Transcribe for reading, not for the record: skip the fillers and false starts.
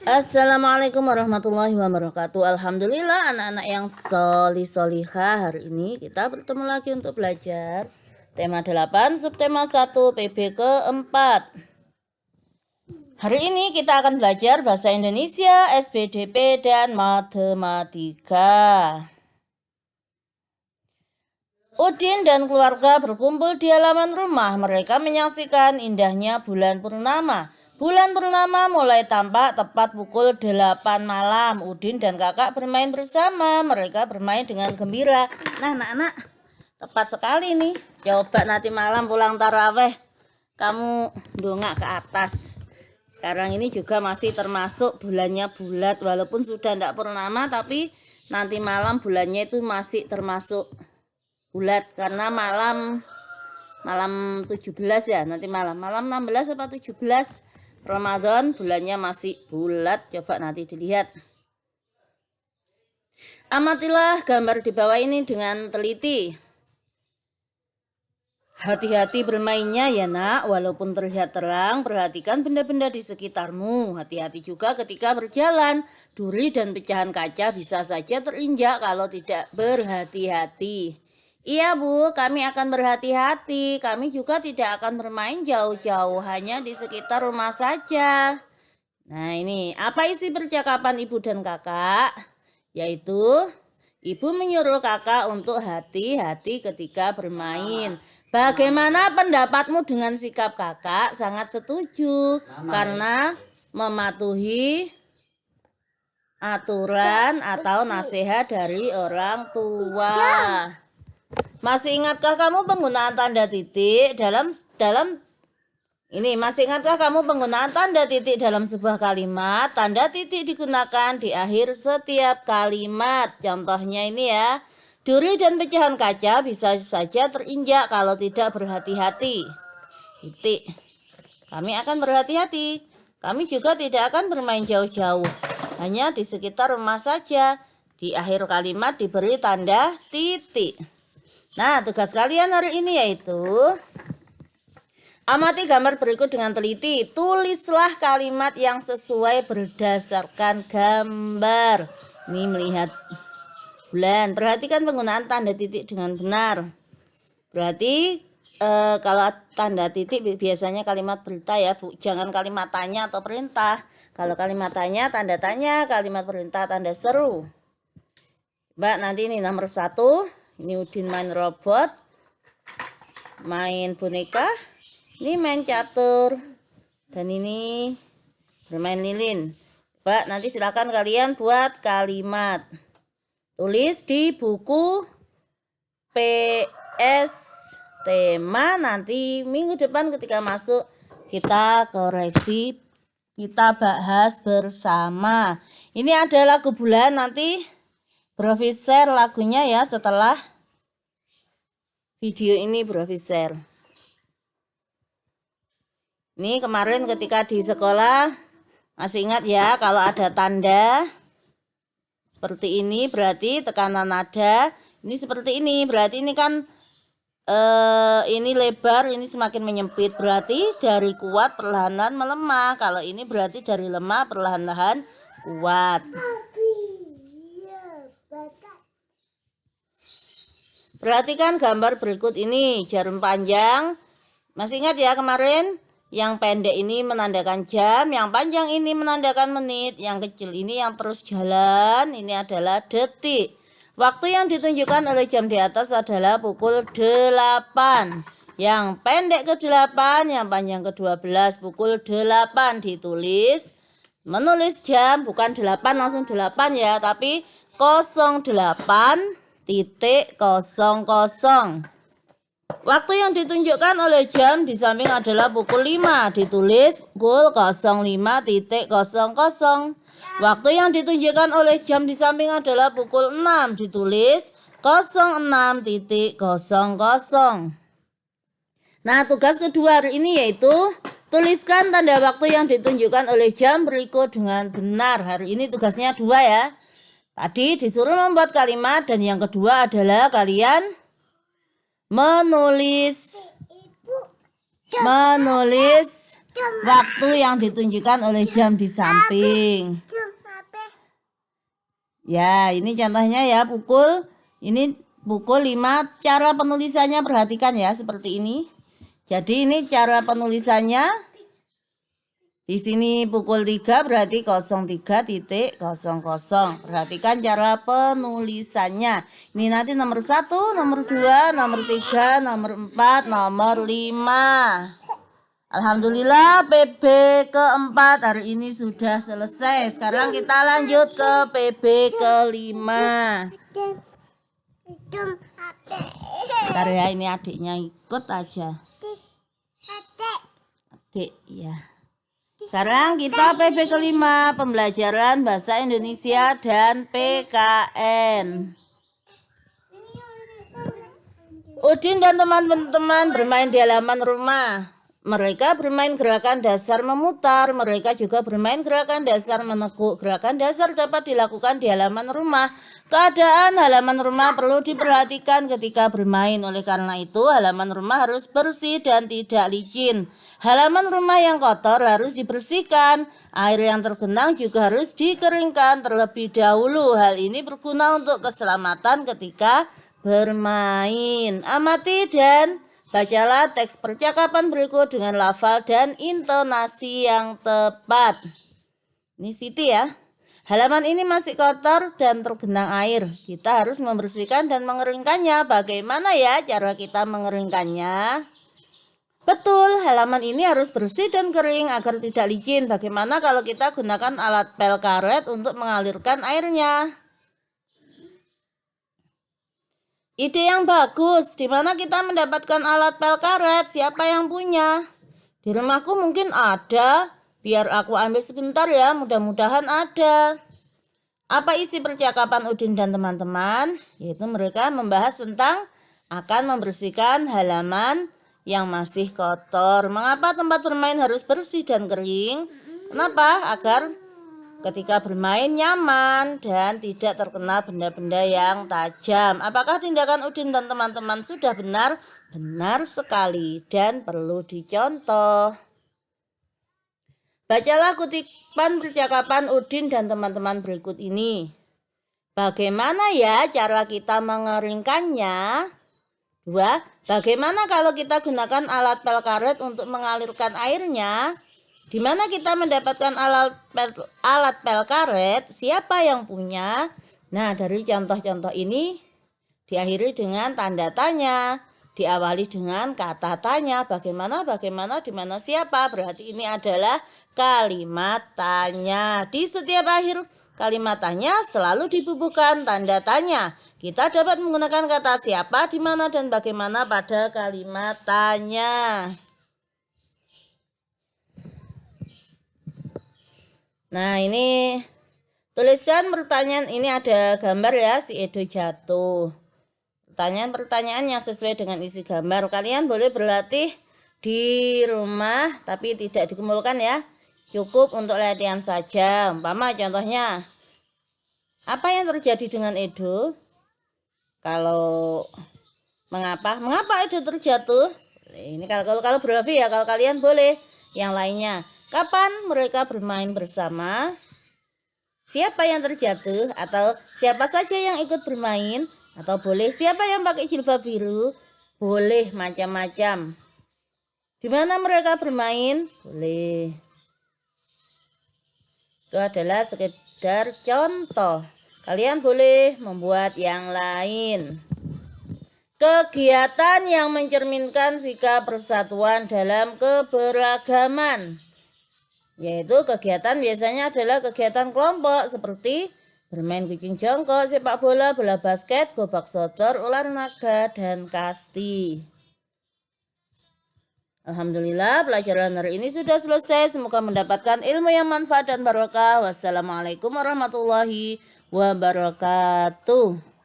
Assalamualaikum warahmatullahi wabarakatuh. Alhamdulillah anak-anak yang solihah, hari ini kita bertemu lagi untuk belajar tema 8 subtema 1 PB keempat. Hari ini kita akan belajar bahasa Indonesia, SPDP dan matematika. Udin dan keluarga berkumpul di halaman rumah. Mereka menyaksikan indahnya bulan purnama. Bulan purnama mulai tampak tepat pukul 8 malam. Udin dan kakak bermain bersama. Mereka bermain dengan gembira. Nah, anak-anak, tepat sekali nih. Coba nanti malam pulang taraweh, kamu dongak ke atas. Sekarang ini juga masih termasuk bulannya bulat. Walaupun sudah tidak purnama, tapi nanti malam bulannya itu masih termasuk bulat. Karena malam 17 ya, nanti malam 16 apa 17 Ramadan bulannya masih bulat. Coba nanti dilihat. Amatilah gambar di bawah ini dengan teliti. Hati-hati bermainnya ya nak, walaupun terlihat terang, perhatikan benda-benda di sekitarmu. Hati-hati juga ketika berjalan, duri dan pecahan kaca bisa saja terinjak kalau tidak berhati-hati. Iya Bu, kami akan berhati-hati. Kami juga tidak akan bermain jauh-jauh, hanya di sekitar rumah saja. Nah ini, apa isi percakapan ibu dan kakak? Yaitu, ibu menyuruh kakak untuk hati-hati ketika bermain. Bagaimana pendapatmu dengan sikap kakak? Sangat setuju, karena mematuhi aturan atau nasihat dari orang tua. Masih ingatkah kamu penggunaan tanda titik dalam masih ingatkah kamu penggunaan tanda titik dalam sebuah kalimat? Tanda titik digunakan di akhir setiap kalimat. Contohnya ini ya. Duri dan pecahan kaca bisa saja terinjak kalau tidak berhati-hati. Titik. Kami akan berhati-hati. Kami juga tidak akan bermain jauh-jauh. Hanya di sekitar rumah saja. Di akhir kalimat diberi tanda titik. Nah, tugas kalian hari ini yaitu amati gambar berikut dengan teliti. Tulislah kalimat yang sesuai berdasarkan gambar. Ini melihat bulan. Perhatikan penggunaan tanda titik dengan benar. Berarti kalau tanda titik biasanya kalimat berita ya, Bu. Jangan kalimat tanya atau perintah. Kalau kalimat tanya, tanda tanya. Kalimat perintah, tanda seru. Mbak, nanti ini nomor 1. Ini Udin main robot, main boneka. Ini main catur. Dan ini bermain lilin. Mbak, nanti silakan kalian buat kalimat. Tulis di buku PS tema, nanti minggu depan ketika masuk kita koreksi, kita bahas bersama. Ini ada lagu bulan, nanti Bro share lagunya ya setelah video ini Bro share. Ini kemarin ketika di sekolah masih ingat ya, kalau ada tanda seperti ini berarti tekanan nada. Ini seperti ini berarti ini kan ini lebar, ini semakin menyempit, berarti dari kuat perlahan-lahan melemah. Kalau ini berarti dari lemah perlahan-lahan kuat. Perhatikan gambar berikut ini, jarum panjang. Masih ingat ya kemarin? Yang pendek ini menandakan jam, yang panjang ini menandakan menit, yang kecil ini yang terus jalan, ini adalah detik. Waktu yang ditunjukkan oleh jam di atas adalah pukul 8. Yang pendek ke 8, yang panjang ke 12, pukul 8 ditulis. Menulis jam bukan 8 langsung 8 ya, tapi 08.00. Waktu yang ditunjukkan oleh jam di samping adalah pukul 5, ditulis pukul 05.00. Waktu yang ditunjukkan oleh jam di samping adalah pukul 6, ditulis 06.00. Nah, tugas kedua hari ini yaitu tuliskan tanda waktu yang ditunjukkan oleh jam berikut dengan benar. Hari ini tugasnya 2 ya. Tadi disuruh membuat kalimat dan yang kedua adalah kalian menulis waktu yang ditunjukkan oleh jam di samping. Ya, ini contohnya ya, ini pukul 5. Cara penulisannya perhatikan ya, seperti ini. Jadi ini cara penulisannya. Di sini pukul 3 berarti 03.00. Perhatikan cara penulisannya. Ini nanti nomor 1, nomor 2, nomor 3, nomor 4, nomor 5. Alhamdulillah PB keempat hari ini sudah selesai. Sekarang kita lanjut ke PB kelima. Bentar ya, ini adiknya ikut aja. Adik ya. Sekarang kita PB kelima, pembelajaran bahasa Indonesia dan PKN. Udin dan teman-teman bermain di halaman rumah. Mereka bermain gerakan dasar memutar, mereka juga bermain gerakan dasar meneguk. Gerakan dasar dapat dilakukan di halaman rumah. Keadaan halaman rumah perlu diperhatikan ketika bermain. Oleh karena itu, halaman rumah harus bersih dan tidak licin. Halaman rumah yang kotor harus dibersihkan. Air yang tergenang juga harus dikeringkan terlebih dahulu. Hal ini berguna untuk keselamatan ketika bermain. Amati dan bacalah teks percakapan berikut dengan lafal dan intonasi yang tepat. Ini Siti ya. Halaman ini masih kotor dan tergenang air. Kita harus membersihkan dan mengeringkannya. Bagaimana ya cara kita mengeringkannya? Betul, halaman ini harus bersih dan kering agar tidak licin. Bagaimana kalau kita gunakan alat pel karet untuk mengalirkan airnya? Ide yang bagus. Di mana kita mendapatkan alat pel karet? Siapa yang punya? Di rumahku mungkin ada. Biar aku ambil sebentar ya, mudah-mudahan ada. Apa isi percakapan Udin dan teman-teman? Yaitu mereka membahas tentang akan membersihkan halaman yang masih kotor. Mengapa tempat bermain harus bersih dan kering? Kenapa? Agar ketika bermain nyaman dan tidak terkena benda-benda yang tajam. Apakah tindakan Udin dan teman-teman sudah benar? Benar sekali dan perlu dicontoh. Bacalah kutipan percakapan Udin dan teman-teman berikut ini. Bagaimana ya cara kita mengeringkannya? 2. Bagaimana kalau kita gunakan alat pel karet untuk mengalirkan airnya? Di mana kita mendapatkan alat pel karet? Siapa yang punya? Nah, dari contoh-contoh ini diakhiri dengan tanda tanya. Diawali dengan kata tanya, bagaimana, di mana, siapa. Berarti ini adalah kalimat tanya. Di setiap akhir kalimat tanya selalu dibubuhkan tanda tanya. Kita dapat menggunakan kata siapa, di mana, dan bagaimana pada kalimat tanya. Nah, ini tuliskan pertanyaan. Ini ada gambar ya, si Edo jatuh. Pertanyaan-pertanyaan yang sesuai dengan isi gambar. Kalian boleh berlatih di rumah, tapi tidak dikumpulkan ya. Cukup untuk latihan saja. Umpama contohnya, apa yang terjadi dengan Edo? Kalau mengapa Edo terjatuh? Ini kalau berlebih ya, kalau kalian boleh. Yang lainnya, kapan mereka bermain bersama? Siapa yang terjatuh? Atau siapa saja yang ikut bermain? Atau boleh siapa yang pakai jilbab biru? Boleh macam-macam. Di mana mereka bermain? Boleh. Itu adalah sekedar contoh. Kalian boleh membuat yang lain. Kegiatan yang mencerminkan sikap persatuan dalam keberagaman. Yaitu kegiatan biasanya adalah kegiatan kelompok seperti bermain kucing jongkok, sepak bola, bola basket, gobak sodor, ular naga, dan kasti. Alhamdulillah pelajaran hari ini sudah selesai. Semoga mendapatkan ilmu yang manfaat dan barokah. Wassalamualaikum warahmatullahi wabarakatuh.